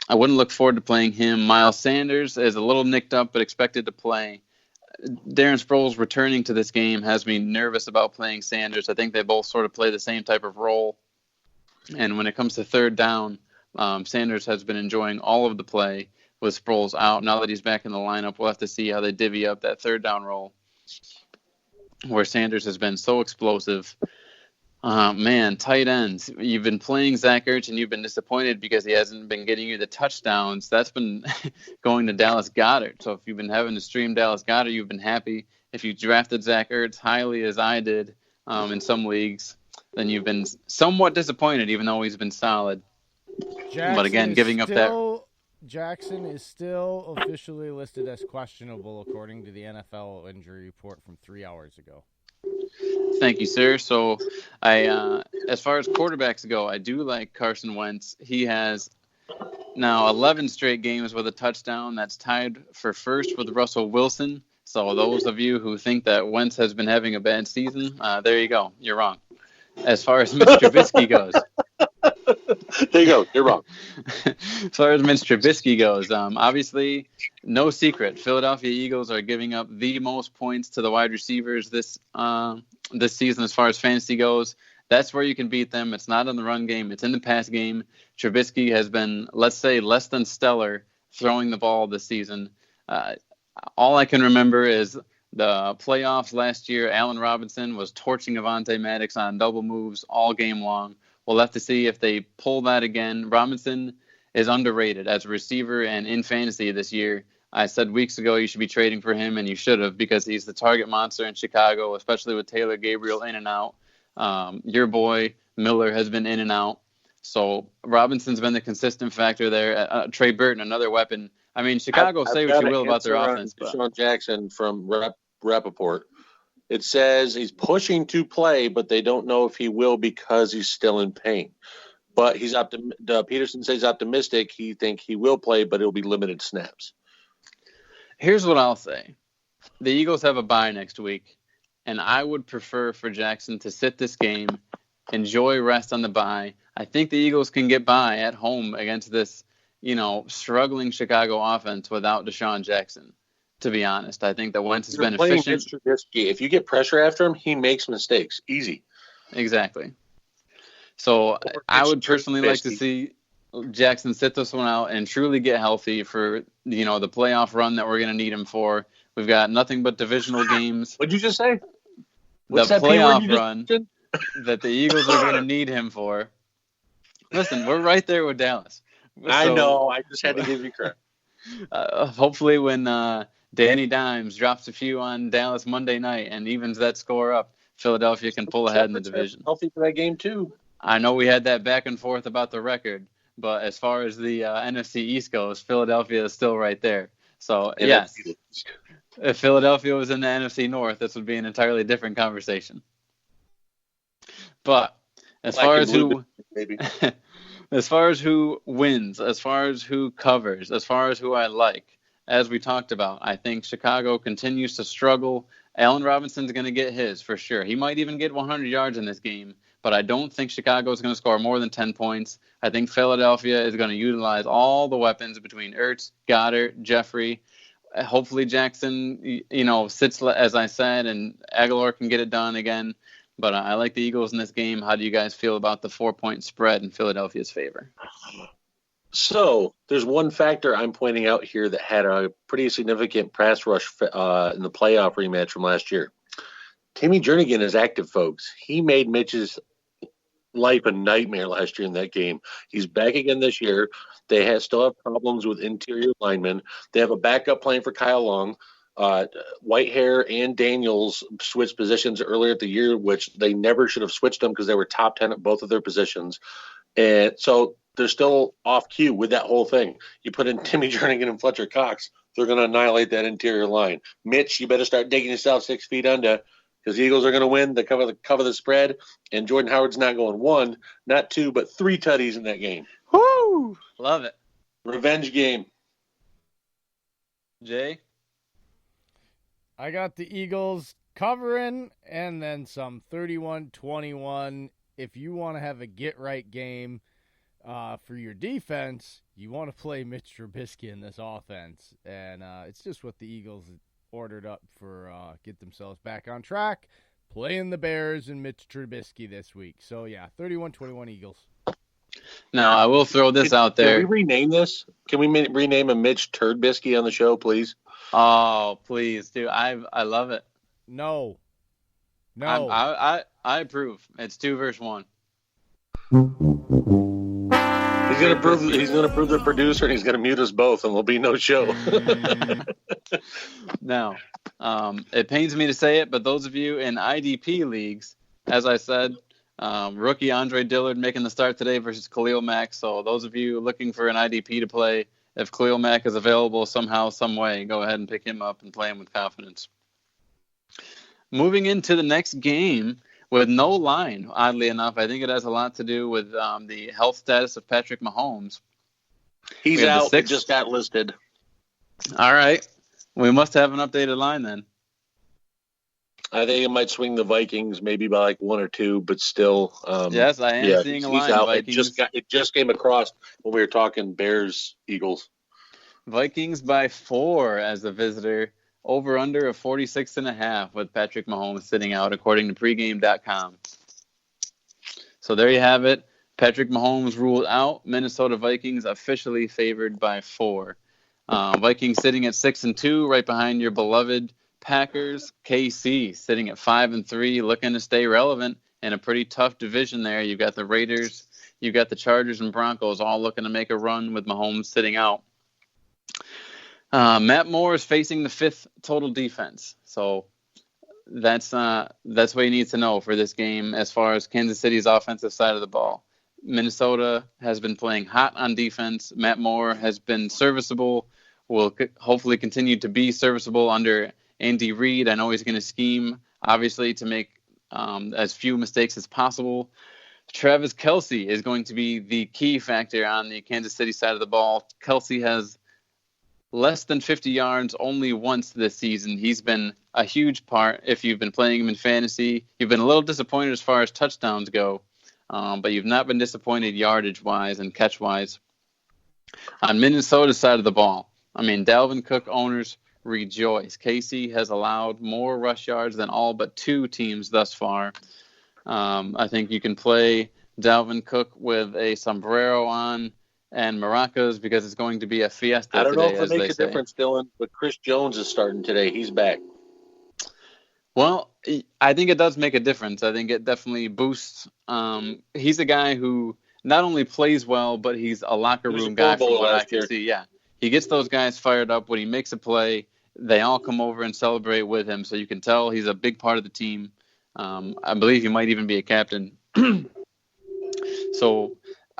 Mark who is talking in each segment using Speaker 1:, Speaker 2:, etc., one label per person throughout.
Speaker 1: I wouldn't look forward to playing him. Miles Sanders is a little nicked up, but expected to play. Darren Sproles returning to this game has me nervous about playing Sanders. I think they both sort of play the same type of role. And when it comes to third down, Sanders has been enjoying all of the play with Sproles out. Now that he's back in the lineup, we'll have to see how they divvy up that third down role where Sanders has been so explosive. Man, tight ends. You've been playing Zach Ertz and you've been disappointed because he hasn't been getting you the touchdowns. That's been going to Dallas Goedert. So if you've been having to stream Dallas Goedert, you've been happy. If you drafted Zach Ertz highly as I did in some leagues, then you've been somewhat disappointed, even though he's been solid. But again, giving up that.
Speaker 2: Jackson is still officially listed as questionable according to the NFL injury report from 3 hours ago.
Speaker 1: Thank you, sir. So, as far as quarterbacks go, I do like Carson Wentz. He has now 11 straight games with a touchdown. That's tied for first with Russell Wilson. So, those of you who think that Wentz has been having a bad season, there you go. You're wrong. As far as Mitch Trubisky goes.
Speaker 3: There you go. You're wrong.
Speaker 1: As far as Mitch Trubisky goes, obviously, no secret. Philadelphia Eagles are giving up the most points to the wide receivers this season as far as fantasy goes. That's where you can beat them. It's not in the run game. It's in the pass game. Trubisky has been, let's say, less than stellar throwing the ball this season. All I can remember is the playoffs last year. Allen Robinson was torching Avonte Maddox on double moves all game long. We'll have to see if they pull that again. Robinson is underrated as a receiver and in fantasy this year. I said weeks ago you should be trading for him, and you should have because he's the target monster in Chicago, especially with Taylor Gabriel in and out. Your boy Miller has been in and out. So Robinson's been the consistent factor there. Trey Burton, another weapon. I mean, Chicago, say what you will about their offense.
Speaker 3: Deshaun Jackson from Rappaport. It says he's pushing to play, but they don't know if he will because he's still in pain. But Peterson says optimistic. He thinks he will play, but it'll be limited snaps.
Speaker 1: Here's what I'll say. The Eagles have a bye next week, and I would prefer for Jackson to sit this game, enjoy rest on the bye. I think the Eagles can get by at home against this, struggling Chicago offense without Deshaun Jackson. To be honest, I think that Wentz has been efficient.
Speaker 3: If you get pressure after him, he makes mistakes. Easy.
Speaker 1: Exactly. So I would personally like to see Jackson sit this one out and truly get healthy for the playoff run that we're going to need him for. We've got nothing but divisional games.
Speaker 3: What'd you just say?
Speaker 1: The playoff run that the Eagles are going to need him for. Listen, we're right there with Dallas.
Speaker 3: I know. I just had to give you credit.
Speaker 1: Hopefully when Danny Dimes drops a few on Dallas Monday night and evens that score up, Philadelphia can pull ahead in the division.
Speaker 3: Healthy for that game, too.
Speaker 1: I know we had that back and forth about the record, but as far as the NFC East goes, Philadelphia is still right there. So, yes, if Philadelphia was in the NFC North, this would be an entirely different conversation. But as far as who wins, as far as who covers, as far as who I like, as we talked about, I think Chicago continues to struggle. Allen Robinson's going to get his for sure. He might even get 100 yards in this game, but I don't think Chicago is going to score more than 10 points. I think Philadelphia is going to utilize all the weapons between Ertz, Goddard, Jeffrey. Hopefully Jackson, sits, as I said, and Aguilar can get it done again. But I like the Eagles in this game. How do you guys feel about the 4-point spread in Philadelphia's favor?
Speaker 3: So there's one factor I'm pointing out here that had a pretty significant pass rush in the playoff rematch from last year. Timmy Jernigan is active, folks. He made Mitch's life a nightmare last year in that game. He's back again this year. They still have problems with interior linemen. They have a backup playing for Kyle Long. Whitehair and Daniels switched positions earlier at the year, which they never should have switched them because they were top 10 at both of their positions. And so they're still off cue with that whole thing. You put in Timmy Jernigan and Fletcher Cox, they're going to annihilate that interior line. Mitch, you better start digging yourself 6 feet under because the Eagles are going to win. They cover the spread, and Jordan Howard's not going 1, not 2, but 3 tutties in that game.
Speaker 1: Woo! Love it.
Speaker 3: Revenge game.
Speaker 1: Jay?
Speaker 2: I got the Eagles covering and then some 31-21. If you want to have a get-right game for your defense, you want to play Mitch Trubisky in this offense, and it's just what the Eagles ordered up for get themselves back on track, playing the Bears and Mitch Trubisky this week. So, yeah, 31-21 Eagles.
Speaker 1: Now, I will throw this out there.
Speaker 3: Can we rename this? Can we rename him Mitch Turdbisky on the show, please?
Speaker 1: Oh, please, dude. I love it.
Speaker 2: No.
Speaker 1: I approve. It's 2 versus 1.
Speaker 3: He's gonna prove the producer, and he's gonna mute us both, and there'll be no show.
Speaker 1: Now, it pains me to say it, but those of you in IDP leagues, as I said, rookie Andre Dillard making the start today versus Khalil Mack. So those of you looking for an IDP to play, if Khalil Mack is available somehow, some way, go ahead and pick him up and play him with confidence. Moving into the next game with no line, oddly enough, I think it has a lot to do with the health status of Patrick Mahomes.
Speaker 3: He's out. It just got listed.
Speaker 1: All right. We must have an updated line then.
Speaker 3: I think it might swing the Vikings maybe by like 1 or 2, but still.
Speaker 1: Yes, I am seeing a line.
Speaker 3: He's out.
Speaker 1: Vikings.
Speaker 3: It just came across when we were talking Bears, Eagles.
Speaker 1: Vikings by 4 as the visitor. Over under of 46.5 with Patrick Mahomes sitting out, according to PreGame.com. So there you have it. Patrick Mahomes ruled out. Minnesota Vikings officially favored by 4. Vikings sitting at 6-2, right behind your beloved Packers. KC sitting at 5-3, looking to stay relevant in a pretty tough division there. You've got the Raiders, you've got the Chargers and Broncos all looking to make a run with Mahomes sitting out. Matt Moore is facing the 5th total defense. So that's what you need to know for this game as far as Kansas City's offensive side of the ball. Minnesota has been playing hot on defense. Matt Moore has been serviceable, will hopefully continue to be serviceable under Andy Reid. I know he's going to scheme, obviously, to make as few mistakes as possible. Travis Kelce is going to be the key factor on the Kansas City side of the ball. Kelce has less than 50 yards only once this season. He's been a huge part. If you've been playing him in fantasy, you've been a little disappointed as far as touchdowns go, but you've not been disappointed yardage-wise and catch-wise. On Minnesota's side of the ball, I mean, Dalvin Cook owners rejoice. KC has allowed more rush yards than all but 2 teams thus far. I think you can play Dalvin Cook with a sombrero on and maracas because it's going to be a fiesta today.
Speaker 3: I don't know if it makes a difference, Dillon, but Chris Jones is starting today. He's back.
Speaker 1: Well, I think it does make a difference. I think it definitely boosts. He's a guy who not only plays well, but he's a locker room guy from what I can see. Yeah, he gets those guys fired up. When he makes a play, they all come over and celebrate with him. So you can tell he's a big part of the team. I believe he might even be a captain. So,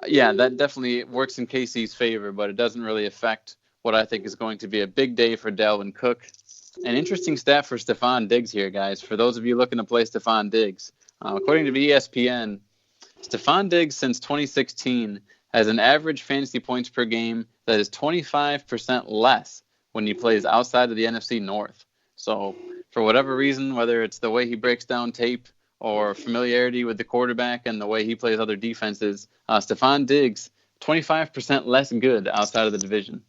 Speaker 1: yeah, that definitely works in KC's favor, but it doesn't really affect what I think is going to be a big day for Dalvin Cook. An interesting stat for Stephon Diggs here, guys. For those of you looking to play Stephon Diggs, according to ESPN, Stephon Diggs since 2016 has an average fantasy points per game that is 25% less when he plays outside of the NFC North. So for whatever reason, whether it's the way he breaks down tape or familiarity with the quarterback and the way he plays other defenses, Stephon Diggs, 25% less good outside of the division.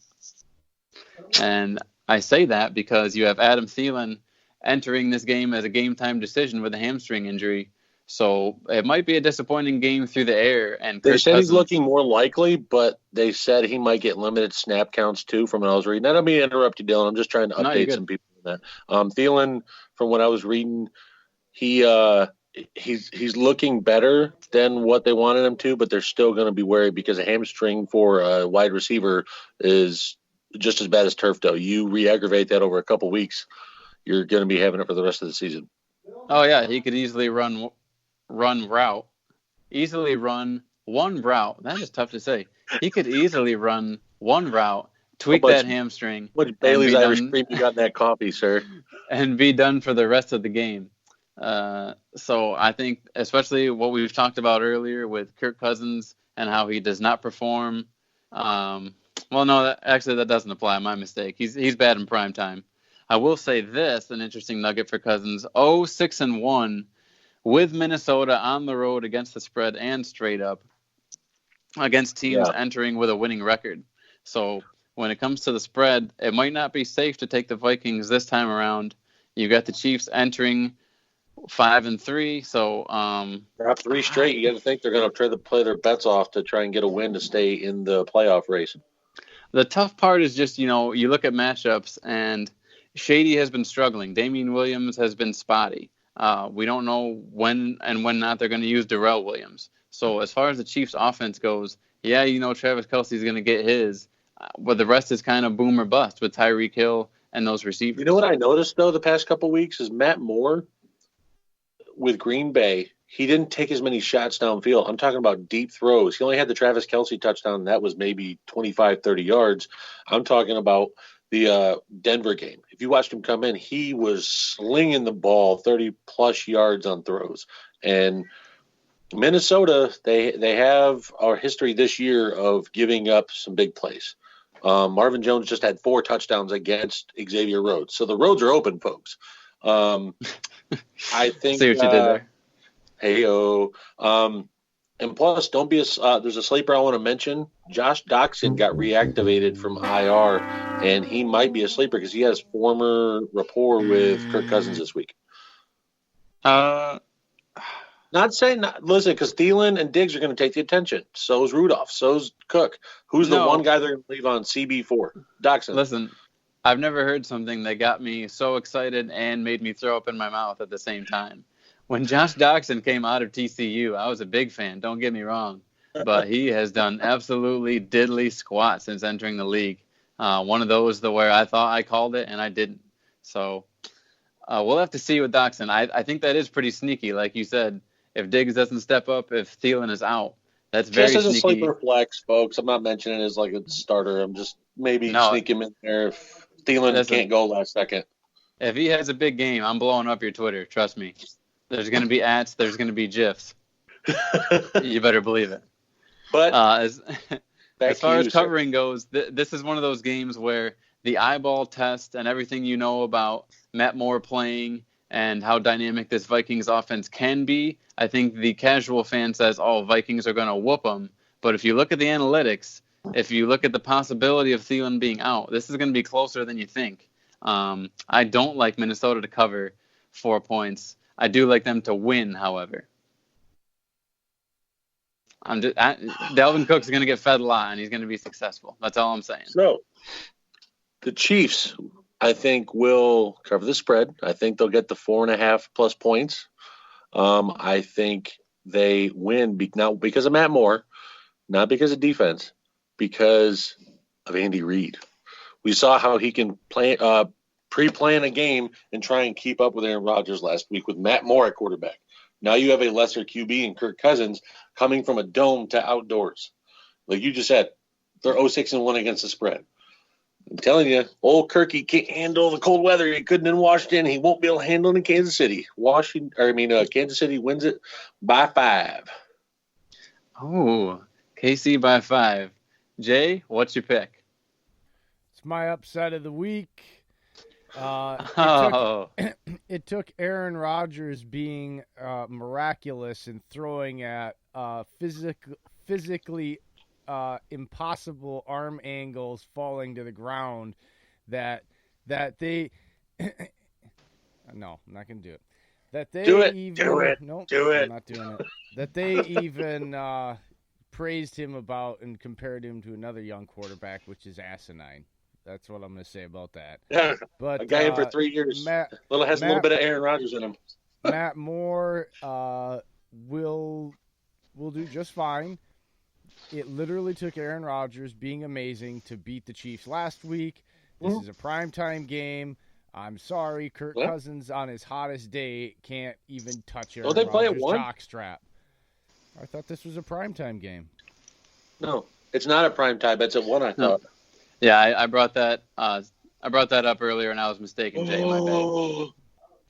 Speaker 1: And I say that because you have Adam Thielen entering this game as a game-time decision with a hamstring injury. So it might be a disappointing game through the air. And
Speaker 3: they said he's looking more likely, but they said he might get limited snap counts too from what I was reading. I don't mean to interrupt you, Dillon. I'm just trying to update some people on that. Thielen, from what I was reading, he's looking better than what they wanted him to, but they're still going to be worried because a hamstring for a wide receiver is just as bad as turf toe. You re-aggravate that over a couple weeks, you're going to be having it for the rest of the season.
Speaker 1: Oh yeah, he could easily run one route. That is tough to say. He could easily run one route, tweak that hamstring.
Speaker 3: What Bailey's Irish cream you got in that coffee, sir?
Speaker 1: And be done for the rest of the game. So I think, especially what we've talked about earlier with Kirk Cousins and how he does not perform. Well, no, that doesn't apply. My mistake. He's bad in prime time. I will say this, an interesting nugget for Cousins: 0-6-1 with Minnesota on the road against the spread and straight up against teams entering with a winning record. So when it comes to the spread, it might not be safe to take the Vikings this time around. You got the Chiefs entering 5-3, so
Speaker 3: Drop 3 straight. You got to think they're going to try to play their bets off to try and get a win to stay in the playoff race.
Speaker 1: the tough part is just, you look at matchups, and Shady has been struggling. Damian Williams has been spotty. We don't know when and when not they're going to use Darrell Williams. So as far as the Chiefs' offense goes, yeah, Travis Kelce's going to get his, but the rest is kind of boom or bust with Tyreek Hill and those receivers.
Speaker 3: You know what I noticed, though, the past couple of weeks is Matt Moore with Green Bay, he didn't take as many shots downfield. I'm talking about deep throws. He only had the Travis Kelce touchdown, and that was maybe 25, 30 yards. I'm talking about the Denver game. If you watched him come in, he was slinging the ball 30-plus yards on throws. And Minnesota, they have our history this year of giving up some big plays. Marvin Jones just had 4 touchdowns against Xavier Rhodes. So the roads are open, folks. I think.
Speaker 1: See what you did there.
Speaker 3: Hey-o. And plus, don't be there's a sleeper I want to mention. Josh Doxson got reactivated from IR, and he might be a sleeper because he has former rapport with Kirk Cousins this week. Listen, because Dillon and Diggs are going to take the attention. So's Rudolph. So's Cook. Who's the one guy they're going to leave on CB4? Doxson.
Speaker 1: Listen, I've never heard something that got me so excited and made me throw up in my mouth at the same time. When Josh Doxson came out of TCU, I was a big fan, don't get me wrong. But he has done absolutely diddly squat since entering the league. One of those where I thought I called it and I didn't. So we'll have to see with Doxson. I think that is pretty sneaky, like you said. If Diggs doesn't step up, if Thielen is out, that's very
Speaker 3: sneaky. Just as a
Speaker 1: sneaky.
Speaker 3: sleeper flex, folks. I'm not mentioning it as like a starter. I'm just maybe sneak him in there if Thielen can't go last second.
Speaker 1: If he has a big game, I'm blowing up your Twitter. Trust me. There's going to be ats. There's going to be GIFs. You better believe it.
Speaker 3: But
Speaker 1: as far as covering goes, this is one of those games where the eyeball test and everything you know about Matt Moore playing and how dynamic this Vikings offense can be, I think the casual fan says, Vikings are going to whoop them. But if you look at the analytics, if you look at the possibility of Thielen being out, this is going to be closer than you think. I don't like Minnesota to cover 4 points. I do like them to win, however. Dalvin Cook's going to get fed a lot, and he's going to be successful. That's all I'm saying.
Speaker 3: So, the Chiefs, I think, will cover the spread. I think they'll get the 4.5 plus points. I think they win not because of Matt Moore, not because of defense, because of Andy Reid. We saw how he can pre-plan a game and try and keep up with Aaron Rodgers last week with Matt Moore at quarterback. Now you have a lesser QB in Kirk Cousins coming from a dome to outdoors. Like you just said, they're 0-6-1 against the spread. I'm telling you, old Kirky can't handle the cold weather. He couldn't in Washington. He won't be able to handle it in Kansas City. Kansas City wins it by 5.
Speaker 1: Oh, KC by 5. Jay, what's your pick?
Speaker 2: It's my upset of the week. It took Aaron Rodgers being miraculous and throwing at physically impossible arm angles falling to the ground that they no, I'm not gonna do it. That they
Speaker 3: do it.
Speaker 2: Nope,
Speaker 3: do it.
Speaker 2: I'm not doing it. That they even praised him about and compared him to another young quarterback, which is asinine. That's what I'm going to say about that.
Speaker 3: Yeah,
Speaker 2: but
Speaker 3: a guy in for 3 years. Has a little bit of Aaron Rodgers in him.
Speaker 2: Matt Moore will do just fine. It literally took Aaron Rodgers being amazing to beat the Chiefs last week. This is a primetime game. I'm sorry, Kirk Cousins on his hottest day can't even touch Aaron Rodgers' jockstrap. I thought this was a primetime game.
Speaker 3: No, it's not a primetime. It's at 1, I thought.
Speaker 1: No. Yeah, I brought that up earlier, and I was mistaken, Jay. My bad.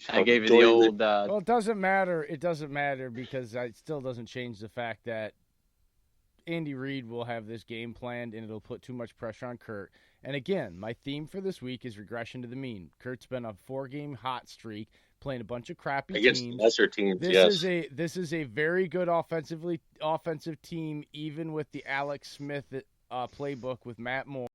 Speaker 1: I gave you the old.
Speaker 2: Well, it doesn't matter. It doesn't matter because it still doesn't change the fact that Andy Reid will have this game planned, and it'll put too much pressure on Kurt. And again, my theme for this week is regression to the mean. Kurt's been on a 4-game hot streak, playing a bunch of crappy
Speaker 3: against
Speaker 2: teams.
Speaker 3: Lesser teams.
Speaker 2: This is a very good offensive team, even with the Alex Smith playbook with Matt Moore.